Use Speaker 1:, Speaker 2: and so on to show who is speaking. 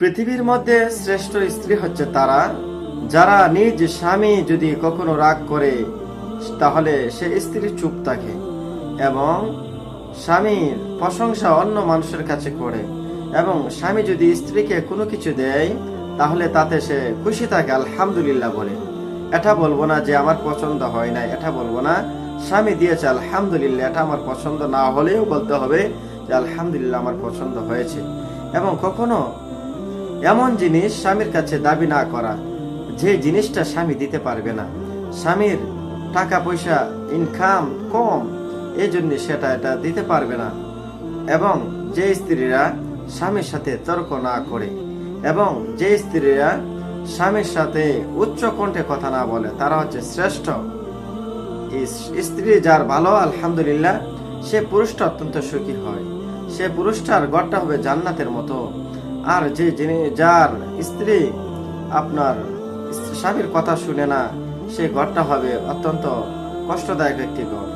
Speaker 1: পৃথিবীর মধ্যে শ্রেষ্ঠ স্ত্রী হচ্ছে তারা যারা নিজ স্বামী যদি কখনো রাগ করে তাহলে সে স্ত্রী চুপ থাকে এবং স্বামীর প্রশংসা অন্য মানুষের কাছে করে এবং স্বামী যদি স্ত্রীকে কোনো কিছু দেয় তাহলে তাতে সে খুশি থাকে, আলহামদুলিল্লাহ বলে। এটা বলবো না যে আমার পছন্দ হয় না, এটা বলবো না। স্বামী দিয়েছে আলহামদুলিল্লাহ, এটা আমার পছন্দ না হলেও বলতে হবে যে আলহামদুলিল্লাহ আমার পছন্দ হয়েছে। এবং কখনো এমন জিনিস স্বামীর কাছে দাবি না করা যে জিনিসটা স্বামী দিতে পারবে না। স্বামীর টাকা পয়সা ইনকাম কম, এই জন্য সেটা এটা দিতে পারবে না। এবং যে স্ত্রীরা স্বামীর সাথে তর্ক না করে এবং যে স্ত্রীরা স্বামীর সাথে উচ্চ কণ্ঠে কথা না বলে তারা হচ্ছে শ্রেষ্ঠ স্ত্রী। যার ভালো আলহামদুলিল্লাহ, সে পুরুষটা অত্যন্ত সুখী হয়, সে পুরুষটার ঘরটা হবে জান্নাতের মতো। আর যার স্ত্রী আপনার স্বামীর কথা শুনে না, সে ঘরটা হবে অত্যন্ত কষ্টদায়ক একটি ঘর।